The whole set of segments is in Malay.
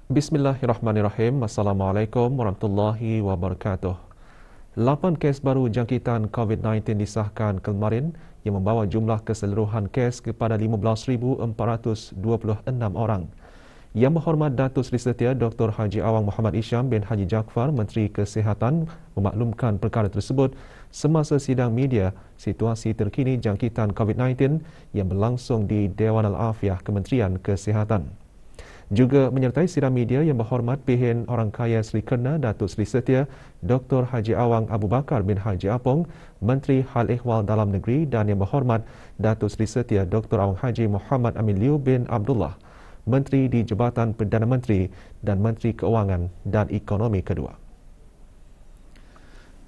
Bismillahirrahmanirrahim. Assalamualaikum warahmatullahi wabarakatuh. 8 kes baru jangkitan COVID-19 disahkan kemarin yang membawa jumlah keseluruhan kes kepada 15,426 orang. Yang Berhormat Datuk Seri Setia Dr. Haji Awang Muhammad Isham bin Haji Jaafar, Menteri Kesihatan, memaklumkan perkara tersebut semasa sidang media situasi terkini jangkitan COVID-19 yang berlangsung di Dewan Al-Afiah Kementerian Kesihatan. Juga menyertai sidang media Yang Berhormat Pihin Orang Kaya Seri Kerna Datuk Seri Setia Dr. Haji Awang Abu Bakar bin Haji Apong, Menteri Hal Ehwal Dalam Negeri, dan Yang Berhormat Datuk Seri Setia Dr. Awang Haji Muhammad Amin Liu bin Abdullah, Menteri di Jabatan Perdana Menteri dan Menteri Keuangan dan Ekonomi kedua.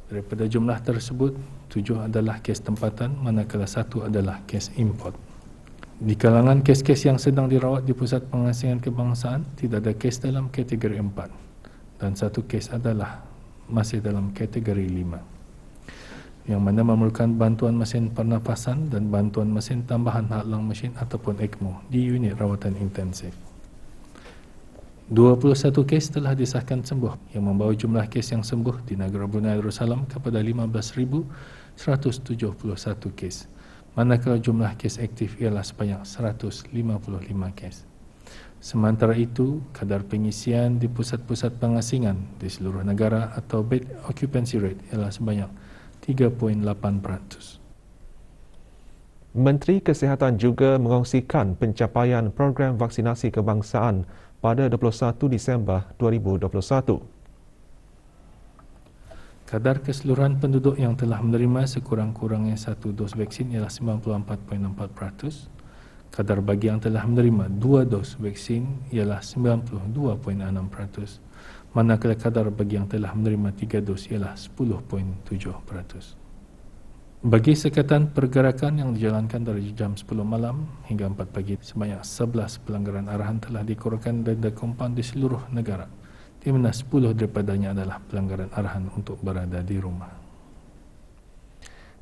Daripada jumlah tersebut, 7 adalah kes tempatan, manakala 1 adalah kes import. Di kalangan kes-kes yang sedang dirawat di Pusat Pengasingan Kebangsaan, tidak ada kes dalam kategori 4 dan 1 kes adalah masih dalam kategori 5, yang mana memerlukan bantuan mesin pernafasan dan bantuan mesin tambahan halang mesin ataupun ECMO di unit rawatan intensif. 21 kes telah disahkan sembuh, yang membawa jumlah kes yang sembuh di negara Brunei Darussalam kepada 15,171 kes. Manakala jumlah kes aktif ialah sebanyak 155 kes. Sementara itu, kadar pengisian di pusat-pusat pengasingan di seluruh negara atau bed occupancy rate ialah sebanyak 3.8%. Menteri Kesihatan juga mengongsikan pencapaian program vaksinasi kebangsaan pada 21 Disember 2021. Kadar keseluruhan penduduk yang telah menerima sekurang-kurangnya 1 dos vaksin ialah 94.4%. Kadar bagi yang telah menerima 2 dos vaksin ialah 92.6%. Manakala kadar bagi yang telah menerima 3 dos ialah 10.7%. Bagi sekatan pergerakan yang dijalankan dari jam 10 malam hingga 4 pagi, sebanyak 11 pelanggaran arahan telah dikurangkan dan dikompon di seluruh negara, di mana 10 daripadanya adalah pelanggaran arahan untuk berada di rumah.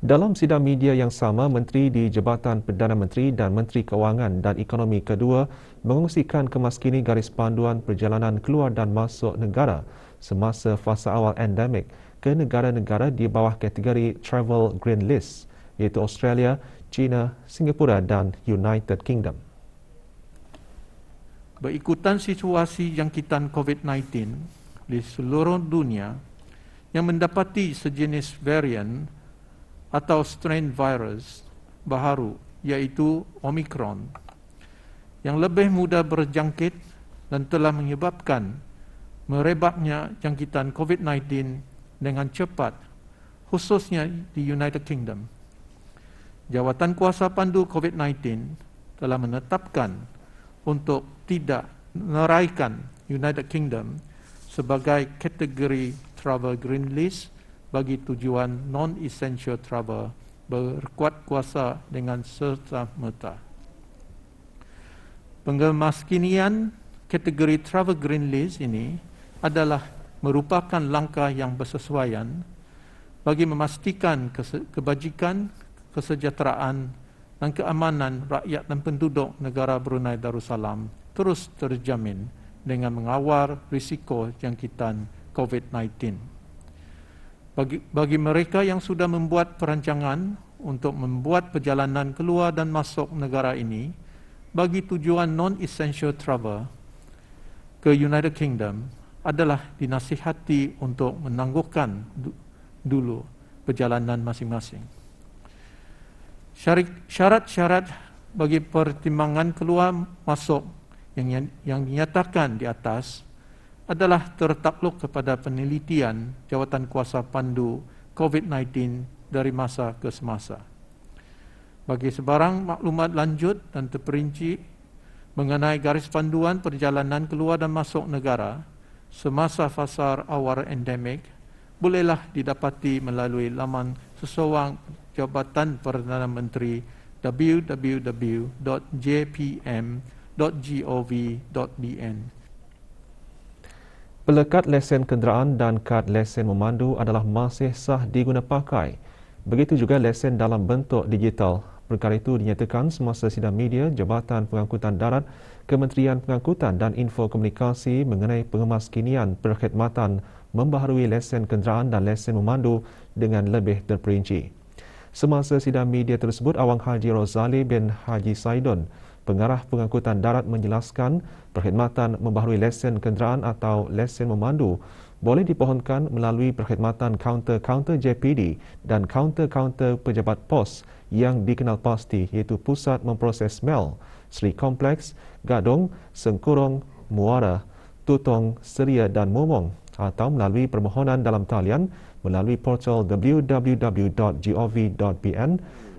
Dalam sidang media yang sama, Menteri di Jabatan Perdana Menteri dan Menteri Keuangan dan Ekonomi kedua mengongsikan kemaskini garis panduan perjalanan keluar dan masuk negara semasa fasa awal endemik ke negara-negara di bawah kategori Travel Green List, iaitu Australia, China, Singapura dan United Kingdom. Berikutan situasi jangkitan COVID-19 di seluruh dunia yang mendapati sejenis varian atau strain virus baharu, iaitu Omicron, yang lebih mudah berjangkit dan telah menyebabkan merebaknya jangkitan COVID-19 dengan cepat, khususnya di United Kingdom. Jawatan Kuasa Pandu COVID-19 telah menetapkan untuk tidak meneraikan United Kingdom sebagai kategori Travel Green List bagi tujuan non-essential travel berkuat kuasa dengan serta-merta. Pengemaskinian kategori Travel Green List ini adalah merupakan langkah yang bersesuaian bagi memastikan kebajikan, kesejahteraan dan keamanan rakyat dan penduduk negara Brunei Darussalam terus terjamin dengan mengawal risiko jangkitan COVID-19. Bagi mereka yang sudah membuat perancangan untuk membuat perjalanan keluar dan masuk negara ini bagi tujuan non-essential travel ke United Kingdom adalah dinasihati untuk menangguhkan dulu perjalanan masing-masing. Syarat-syarat bagi pertimbangan keluar masuk yang dinyatakan di atas adalah tertakluk kepada penelitian Jawatan Kuasa Pandu COVID-19 dari masa ke semasa. Bagi sebarang maklumat lanjut dan terperinci mengenai garis panduan perjalanan keluar dan masuk negara semasa fasa awal endemik, bolehlah didapati melalui laman seseorang Jabatan Perdana Menteri www.jpm.gov.bn. Pelekat lesen kenderaan dan kad lesen memandu adalah masih sah diguna pakai. Begitu juga lesen dalam bentuk digital. Perkara itu dinyatakan semasa sidang media Jabatan Pengangkutan Darat Kementerian Pengangkutan dan Infokomunikasi mengenai pengemaskinian perkhidmatan membaharui lesen kenderaan dan lesen memandu dengan lebih terperinci. Semasa sidang media tersebut, Awang Haji Rozali bin Haji Saidon, Pengarah Pengangkutan Darat menjelaskan perkhidmatan membaharui lesen kenderaan atau lesen memandu boleh dipohonkan melalui perkhidmatan kaunter-kaunter JPD dan kaunter-kaunter pejabat pos yang dikenal pasti iaitu Pusat Memproses Mel, Sri Kompleks, Gadong, Sengkurong, Muara, Tutong, Seria dan Momong atau melalui permohonan dalam talian melalui portal www.gov.bn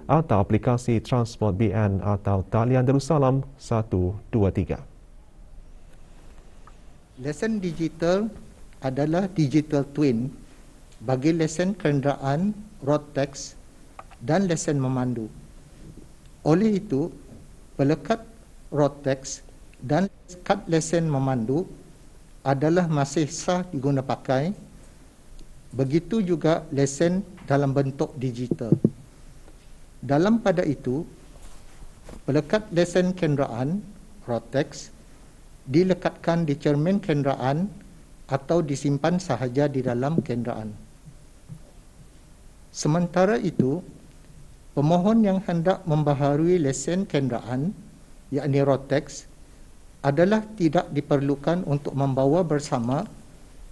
atau aplikasi Transport BN atau talian Darussalam 123. Lesen digital adalah digital twin bagi lesen kenderaan, road tax dan lesen memandu. Oleh itu, pelekat road tax dan kad lesen memandu adalah masih sah diguna pakai. Begitu juga lesen dalam bentuk digital. Dalam pada itu, pelekat lesen kenderaan, road tax, dilekatkan di cermin kenderaan atau disimpan sahaja di dalam kenderaan. Sementara itu, pemohon yang hendak membaharui lesen kenderaan, yakni road tax, adalah tidak diperlukan untuk membawa bersama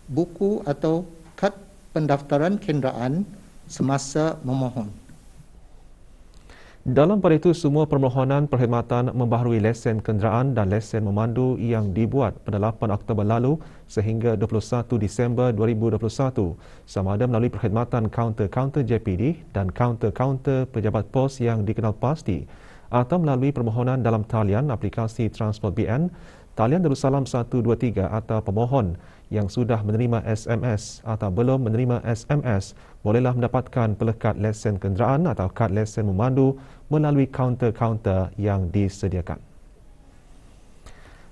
buku atau kad pendaftaran kenderaan semasa memohon. Dalam pada itu, semua permohonan perkhidmatan membaharui lesen kenderaan dan lesen memandu yang dibuat pada 8 Oktober lalu sehingga 21 Disember 2021 sama ada melalui perkhidmatan kaunter-kaunter JPD dan kaunter-kaunter pejabat pos yang dikenal pasti atau melalui permohonan dalam talian aplikasi Transport BN, talian Darussalam 123 atau pemohon yang sudah menerima SMS atau belum menerima SMS bolehlah mendapatkan pelekat lesen kenderaan atau kad lesen memandu melalui kaunter-kaunter yang disediakan.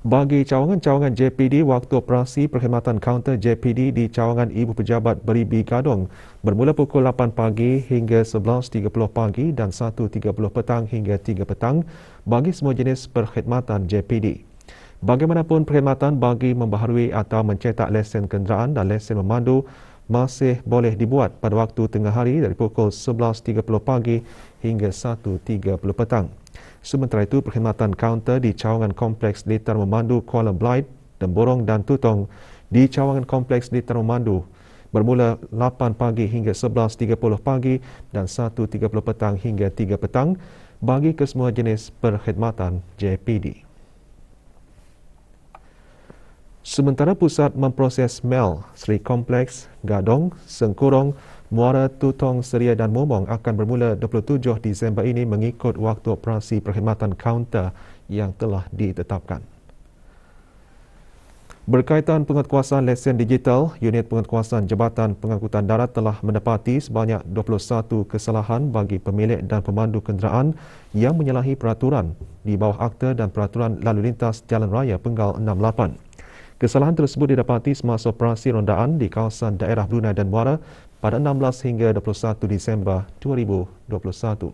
Bagi cawangan-cawangan JPD, waktu operasi perkhidmatan kaunter JPD di cawangan Ibu Pejabat Beribi Gadong bermula pukul 8 pagi hingga 11.30 pagi dan 1.30 petang hingga 3 petang bagi semua jenis perkhidmatan JPD. Bagaimanapun, perkhidmatan bagi membaharui atau mencetak lesen kenderaan dan lesen memandu masih boleh dibuat pada waktu tengah hari dari pukul 11.30 pagi hingga 1.30 petang. Sementara itu, perkhidmatan kaunter di cawangan Kompleks Litar Memandu Kuala Blight, Demborong dan Tutong di cawangan Kompleks Litar Memandu bermula 8 pagi hingga 11.30 pagi dan 1.30 petang hingga 3 petang bagi kesemua jenis perkhidmatan JPD. Sementara Pusat Memproses Mel, Sri Kompleks, Gadong, Sengkurong, Muara, Tutong, Seria dan Momong akan bermula 27 Disember ini mengikut waktu operasi perkhidmatan kaunter yang telah ditetapkan. Berkaitan penguatkuasaan lesen digital, Unit Penguatkuasaan Jabatan Pengangkutan Darat telah mendapati sebanyak 21 kesalahan bagi pemilik dan pemandu kenderaan yang menyalahi peraturan di bawah Akta dan Peraturan Lalu Lintas Jalan Raya Penggal 68. Kesalahan tersebut didapati semasa operasi rondaan di kawasan daerah Brunei dan Muara pada 16 hingga 21 Disember 2021.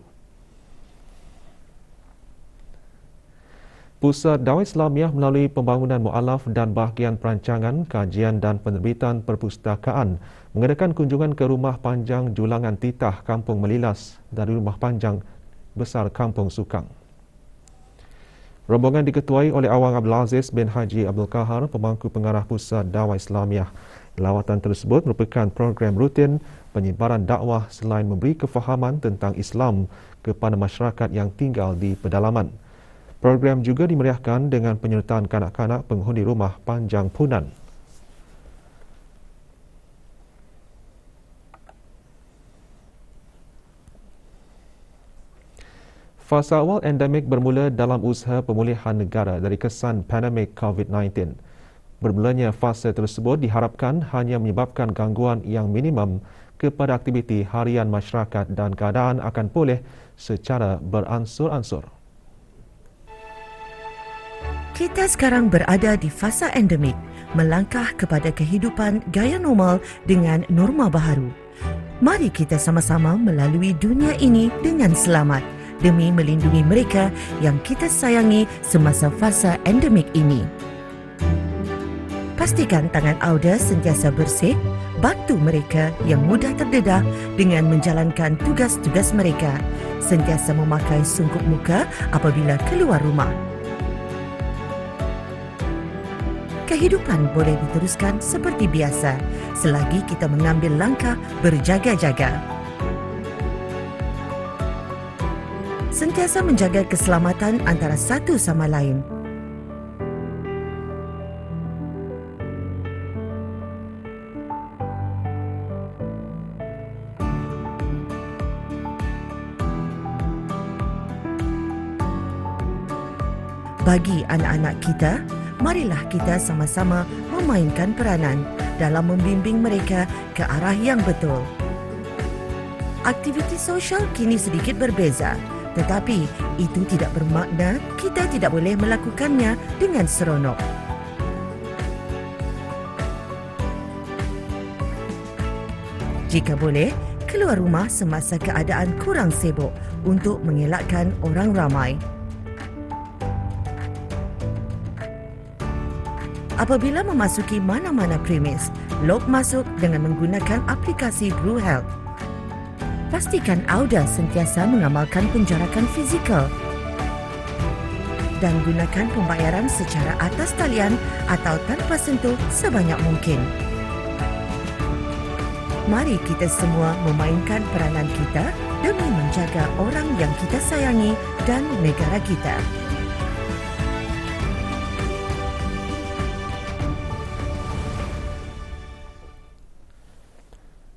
Pusat Dakwah Islamiah melalui pembangunan mu'alaf dan bahagian perancangan, kajian dan penerbitan perpustakaan mengadakan kunjungan ke Rumah Panjang Julangan Titah Kampung Melilas dari Rumah Panjang Besar Kampung Sukang. Rombongan diketuai oleh Awang Abdul Aziz bin Haji Abdul Kahar, pemangku pengarah Pusat Dakwah Islamiah. Lawatan tersebut merupakan program rutin penyebaran dakwah selain memberi kefahaman tentang Islam kepada masyarakat yang tinggal di pedalaman. Program juga dimeriahkan dengan penyertaan kanak-kanak penghuni Rumah Panjang Punan. Fasa awal endemik bermula dalam usaha pemulihan negara dari kesan pandemik COVID-19. Bermulanya fasa tersebut diharapkan hanya menyebabkan gangguan yang minimum kepada aktiviti harian masyarakat dan keadaan akan pulih secara beransur-ansur. Kita sekarang berada di fasa endemik, melangkah kepada kehidupan gaya normal dengan norma baharu. Mari kita sama-sama melalui dunia ini dengan selamat demi melindungi mereka yang kita sayangi semasa fasa endemik ini. Pastikan tangan anda sentiasa bersih, bantu mereka yang mudah terdedah dengan menjalankan tugas-tugas mereka, sentiasa memakai sungkup muka apabila keluar rumah. Kehidupan boleh diteruskan seperti biasa selagi kita mengambil langkah berjaga-jaga. Sentiasa menjaga keselamatan antara satu sama lain. Bagi anak-anak kita, marilah kita sama-sama memainkan peranan dalam membimbing mereka ke arah yang betul. Aktiviti sosial kini sedikit berbeza, tetapi itu tidak bermakna kita tidak boleh melakukannya dengan seronok. Jika boleh, keluar rumah semasa keadaan kurang sibuk untuk mengelakkan orang ramai. Apabila memasuki mana-mana premis, log masuk dengan menggunakan aplikasi Blue Health. Pastikan anda sentiasa mengamalkan penjarakan fizikal dan gunakan pembayaran secara atas talian atau tanpa sentuh sebanyak mungkin. Mari kita semua memainkan peranan kita demi menjaga orang yang kita sayangi dan negara kita.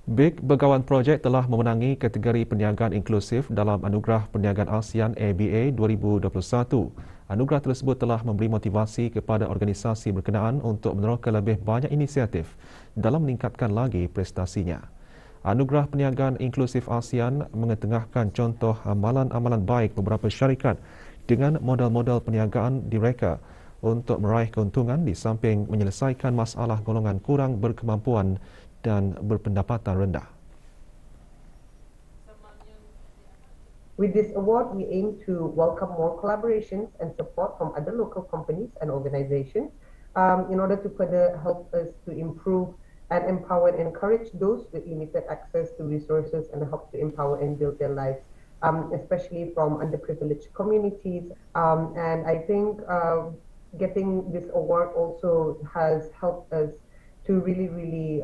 Big Begawan Projek telah memenangi kategori perniagaan inklusif dalam Anugerah Perniagaan ASEAN ABA 2021. Anugerah tersebut telah memberi motivasi kepada organisasi berkenaan untuk meneroka lebih banyak inisiatif dalam meningkatkan lagi prestasinya. Anugerah Perniagaan Inklusif ASEAN mengetengahkan contoh amalan-amalan baik beberapa syarikat dengan modal-modal perniagaan direka untuk meraih keuntungan di samping menyelesaikan masalah golongan kurang berkemampuan dan berpendapatan rendah. With this award, we aim to welcome more collaborations and support from other local companies and organizations in order to further help us to improve and empower and encourage those with limited access to resources and help to empower and build their lives, especially from underprivileged communities. And I think getting this award also has helped us to really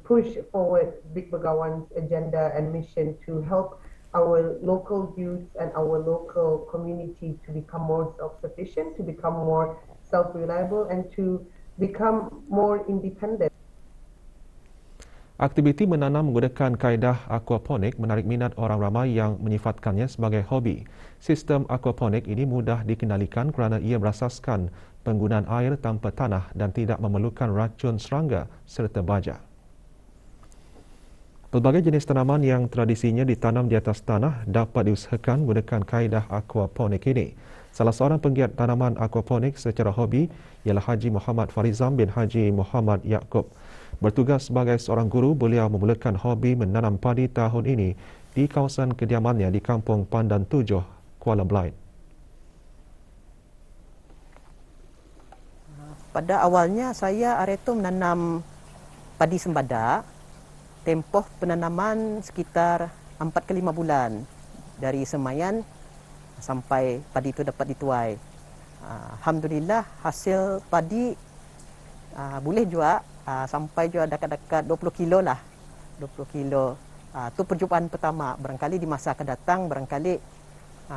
push forward Big Begawan's agenda and mission to help our local youth and our local community to become more self-sufficient, to become more self-reliable and to become more independent. Aktiviti menanam menggunakan kaedah aquaponik menarik minat orang ramai yang menyifatkannya sebagai hobi. Sistem aquaponik ini mudah dikendalikan kerana ia berasaskan penggunaan air tanpa tanah dan tidak memerlukan racun serangga serta baja. Pelbagai jenis tanaman yang tradisinya ditanam di atas tanah dapat diusahakan menggunakan kaedah aquaponik ini. Salah seorang penggiat tanaman aquaponik secara hobi ialah Haji Muhammad Farizam bin Haji Muhammad Yaakob. Bertugas sebagai seorang guru, beliau memulakan hobi menanam padi tahun ini di kawasan kediamannya di Kampung Pandan 7, Kuala Belait. Pada awalnya saya Areto menanam padi sembada. Tempoh penanaman sekitar 4 ke 5 bulan dari semaian sampai padi itu dapat dituai. Alhamdulillah hasil padi boleh juga sampai juga dekat-dekat 20 kilo lah. 20 kilo. Itu percubaan pertama. Barangkali di masa akan datang barangkali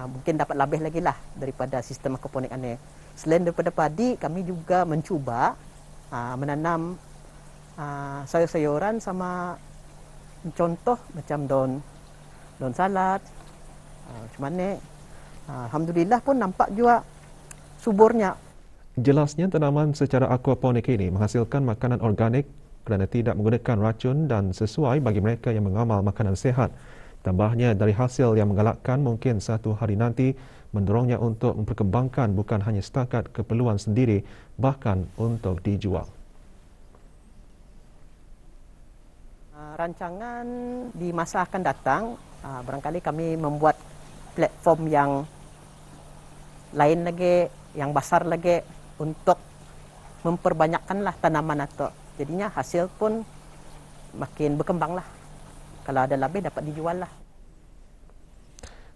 mungkin dapat lebih lagi lah daripada sistem aquaponik ini. Selain daripada padi, kami juga mencuba menanam sayur-sayuran sama contoh macam daun salad. Macam mana? Alhamdulillah pun nampak juga suburnya. Jelasnya tanaman secara aquaponik ini menghasilkan makanan organik kerana tidak menggunakan racun dan sesuai bagi mereka yang mengamal makanan sihat. Tambahnya dari hasil yang menggalakkan mungkin satu hari nanti mendorongnya untuk memperkembangkan bukan hanya setakat keperluan sendiri, bahkan untuk dijual. Rancangan di masa akan datang, barangkali kami membuat platform yang lain lagi, yang besar lagi untuk memperbanyakkanlah tanaman atau jadinya hasil pun makin berkembang lah. Kalau ada lebih dapat dijual lah.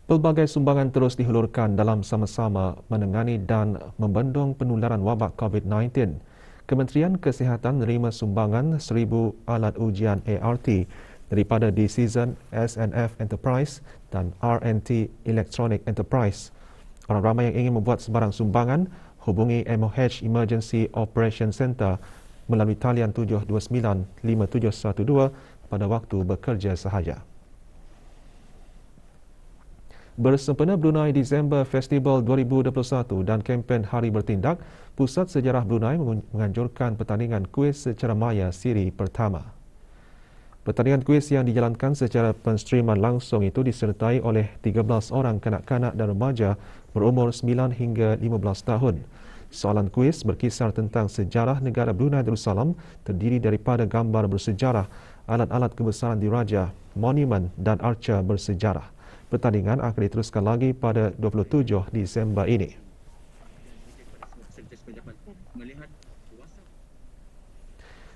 Pelbagai sumbangan terus dihulurkan dalam sama-sama menangani dan membendung penularan wabak COVID-19. Kementerian Kesihatan menerima sumbangan 1,000 alat ujian ART daripada D-Season, SNF Enterprise dan RNT Electronic Enterprise. Orang ramai yang ingin membuat sebarang sumbangan, hubungi MOH Emergency Operation Center melalui talian 729-5712 pada waktu bekerja sahaja. Bersempena Brunei Disember Festival 2021 dan kempen Hari Bertindak, Pusat Sejarah Brunei menganjurkan pertandingan kuis secara maya siri pertama. Pertandingan kuis yang dijalankan secara penstreaman langsung itu disertai oleh 13 orang kanak-kanak dan remaja berumur 9 hingga 15 tahun. Soalan kuis berkisar tentang sejarah negara Brunei Darussalam terdiri daripada gambar bersejarah, alat-alat kebesaran diraja, monumen dan arca bersejarah. Pertandingan akan diteruskan lagi pada 27 Disember ini.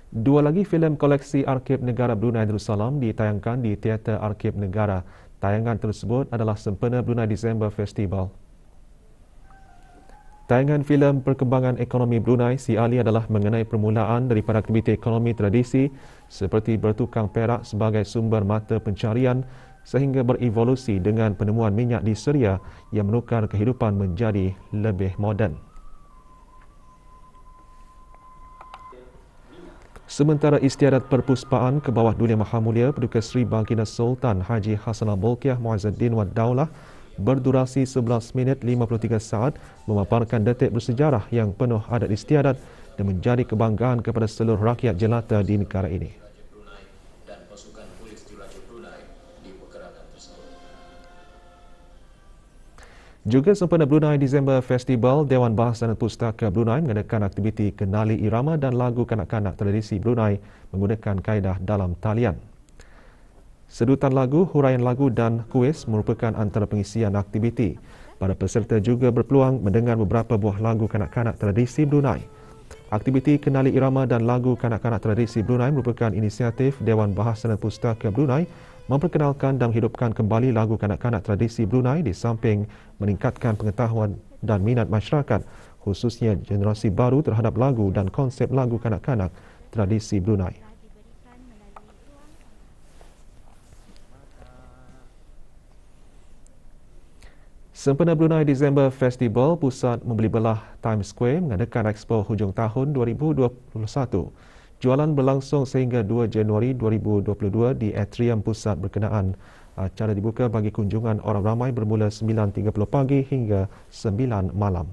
Dua lagi filem koleksi Arkib Negara Brunei Darussalam ditayangkan di Teater Arkib Negara. Tayangan tersebut adalah sempena Brunei Disember Festival. Tayangan filem Perkembangan Ekonomi Brunei Si Ali adalah mengenai permulaan daripada aktiviti ekonomi tradisi seperti bertukang perak sebagai sumber mata pencarian sehingga berevolusi dengan penemuan minyak di Syria yang menukar kehidupan menjadi lebih moden. Sementara istiadat perpuspaan ke bawah Dunia Maha Mulia Paduka Seri Baginda Sultan Haji Hassanal Bolkiah Muizzuddin Wad Daulah berdurasi 11 minit 53 saat memaparkan detik bersejarah yang penuh adat istiadat dan menjadi kebanggaan kepada seluruh rakyat jelata di negara ini. Juga sempena Brunei Disember Festival, Dewan Bahasa dan Pustaka Brunei mengadakan aktiviti kenali irama dan lagu kanak-kanak tradisi Brunei menggunakan kaedah dalam talian. Sedutan lagu, huraian lagu dan kuis merupakan antara pengisian aktiviti. Para peserta juga berpeluang mendengar beberapa buah lagu kanak-kanak tradisi Brunei. Aktiviti kenali irama dan lagu kanak-kanak tradisi Brunei merupakan inisiatif Dewan Bahasa dan Pustaka Brunei memperkenalkan dan menghidupkan kembali lagu kanak-kanak tradisi Brunei di samping meningkatkan pengetahuan dan minat masyarakat, khususnya generasi baru terhadap lagu dan konsep lagu kanak-kanak tradisi Brunei. Sempena Brunei Disember Festival, Pusat Membeli Belah Times Square mengadakan Expo hujung tahun 2021. Jualan berlangsung sehingga 2 Januari 2022 di atrium pusat berkenaan. Acara dibuka bagi kunjungan orang ramai bermula 9.30 pagi hingga 9 malam.